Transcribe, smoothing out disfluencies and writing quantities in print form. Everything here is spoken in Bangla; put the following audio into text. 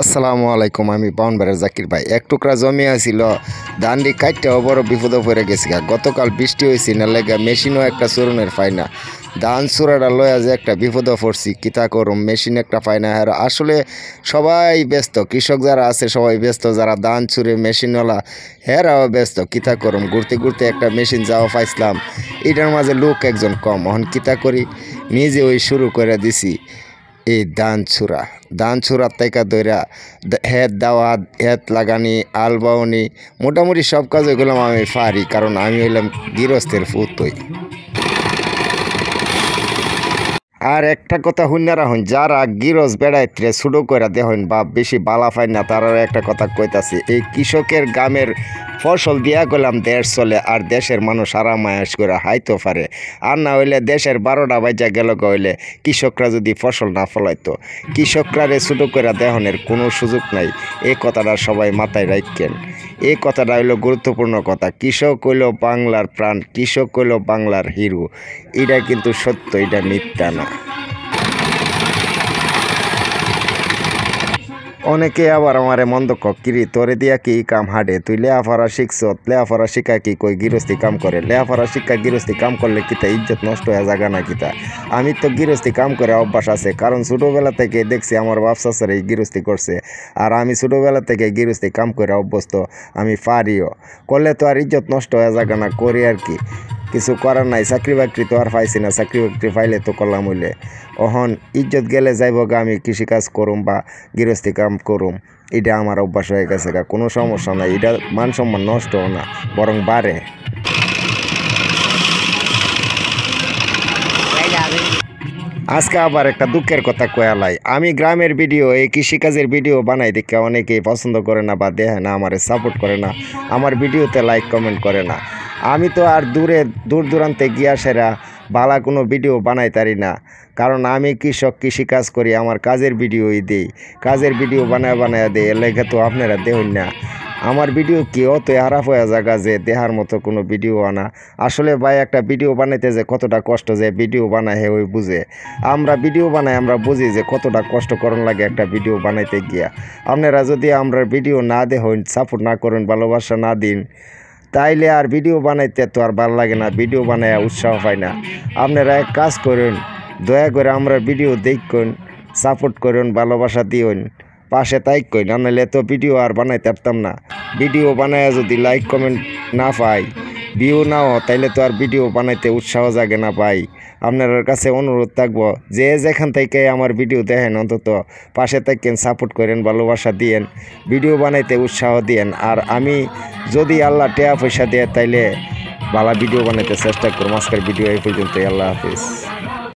আসসালামু আলাইকুম। আমি বাউনবাড়ির জাকির ভাই। এক টুকরা জমি আছিল, ধানটি কাটতেও বড় বিপদে পড়ে গেছি। গতকাল বৃষ্টি হয়েছে না লেগে মেশিনও একটা চরণের পাই না। ধান চূড়াটা লয়া যে একটা বিপদে পড়ছি, কিতা করুম, মেশিন একটা পাই না। আর আসলে সবাই ব্যস্ত, কৃষক যারা আছে সবাই ব্যস্ত, যারা ধান চুরে মেশিনওয়ালা হেরাও ব্যস্ত। কিতা করুম, ঘুরতে ঘুরতে একটা মেশিন যাওয়া পাইছিলাম, এটার মাঝে লোক একজন কম। এখন কিতা করি, নিজে ওই শুরু করে দিছি এই ধান ছুরার থেকে ধরা হেত দেওয়া, হেত লাগানি, আল বাউনি, মোটামুটি সব কাজ এগুলো আমি পারি, কারণ আমি হইলাম গৃহস্থের পুতই। আর একটা কথা শুনে রাখুন, যারা গিরজ বেড়াইত্রে ছুটো করে দেখুন বা বেশি বালা পায় না, তারা একটা কথা কইতাছি, এই কৃষকের গ্রামের ফসল দিয়া গেলাম দেশ চলে, আর দেশের মানুষ আরামায়াস করে হাইতে পারে। আর না হইলে দেশের 12টা বাজা গেল হইলে কৃষকরা যদি ফসল না ফলাইতো, কৃষকরা ছুটো করে দেহনের কোনো সুযোগ নাই। এই কথাটা সবাই মাথায় রাখেন। এই কথাটা হইলো গুরুত্বপূর্ণ কথা। কৃষক হইল বাংলার প্রাণ, কৃষক হইল বাংলার হিরো। এটা কিন্তু সত্য, এটা মিথ্যা না। অনেকে আবার আমারে মন্দ কিরি, তোরে দিয়া কি কাম হাঁটে, তুই লেহাফারা শিখছ, লেহাফারা শিখা কি কই গৃহস্থী কাম করে? লেহাফারা শিক্ষা গৃহস্থী কাম করলে কিতা ইজ্জত নষ্ট হয়ে যাগা না কিতা? আমি তো গৃহস্থী কাম করে অভ্যাস আছে, কারণ ছোটোবেলা থেকে দেখছি আমার বাপ চাচারা এই গৃহস্থী করছে, আর আমি ছোটোবেলা থেকে গৃহস্থী কাম করে অভ্যস্ত, আমি পারিও। করলে তো আর ইজ্জত নষ্ট হয়ে যাগা না, করি আর কি, কিছু করার নাই। চাকরি বাকরি তো আর পাইছি না, চাকরি বাকরি পাইলে তো করলাম হইলে। অহন ইজ্জত গেলে যাইব গা, আমি কৃষিকাজ করুম বা গৃহস্থী কাম করুম, এটা আমার অভ্যাস হয়ে গেছে গা, কোনো সমস্যা নাই। এটা মান সম্মান নষ্টও না, বরং বাড়ে। আজকে আবার একটা দুঃখের কথা কয়ালাই, আমি গ্রামের ভিডিও, এই কৃষিকাজের ভিডিও বানাই দেখে অনেকেই পছন্দ করে না বা দেখে না, আমার সাপোর্ট করে না, আমার ভিডিওতে লাইক কমেন্ট করে না। আমি তো আর দূর দূরান্তে গিয়া সেরা ভালো কোনো ভিডিও বানাইতারি না, কারণ আমি কৃষক, কৃষিকাজ করি, আমার কাজের ভিডিওই দিই, কাজের ভিডিও বানায় দিই। এর লেগে তো আপনারা দেখুন না আমার ভিডিও কি অত খারাপ হয়ে জায়গা যে দেহার মতো কোনো ভিডিও আনা। আসলে ভাই, একটা ভিডিও বানাইতে যে কতটা কষ্ট, যে ভিডিও বানায় হে ওই বুঝে। আমরা ভিডিও বানাই, আমরা বুঝি যে কতটা কষ্ট করণ লাগে একটা ভিডিও বানাইতে গিয়া। আপনারা যদি আমরা ভিডিও না দেখুন, সাপোর্ট না করুন, ভালোবাসা না দিন, তাইলে আর ভিডিও বানাইতে তো আর ভালো লাগে না, ভিডিও বানায় উৎসাহ পায় না। আপনারা এক কাজ করুন, দয়া করে আমরা ভিডিও দেখুন, সাপোর্ট করুন, ভালোবাসা দিউন, পাশে তাই কই না, নাহলে তো ভিডিও আর বানাইতে পারতাম না। ভিডিও বানায় যদি লাইক কমেন্ট না পাই, ভিউ নাও, তাইলে তো আর ভিডিও বানাইতে উৎসাহ জাগে না পাই। আপনার কাছে অনুরোধ থাকবো, যে যেখান থেকে আমার ভিডিও দেখেন, অন্তত পাশে থাকেন, সাপোর্ট করেন, ভালোবাসা দিয়েন, ভিডিও বানাইতে উৎসাহ দিয়েন। আর আমি যদি আল্লাহ টেয়া পয়সা দেয়, তাইলে ভালো ভিডিও বানাইতে চেষ্টা করবো। আজকের ভিডিও এই পর্যন্তই। আল্লাহ হাফিজ।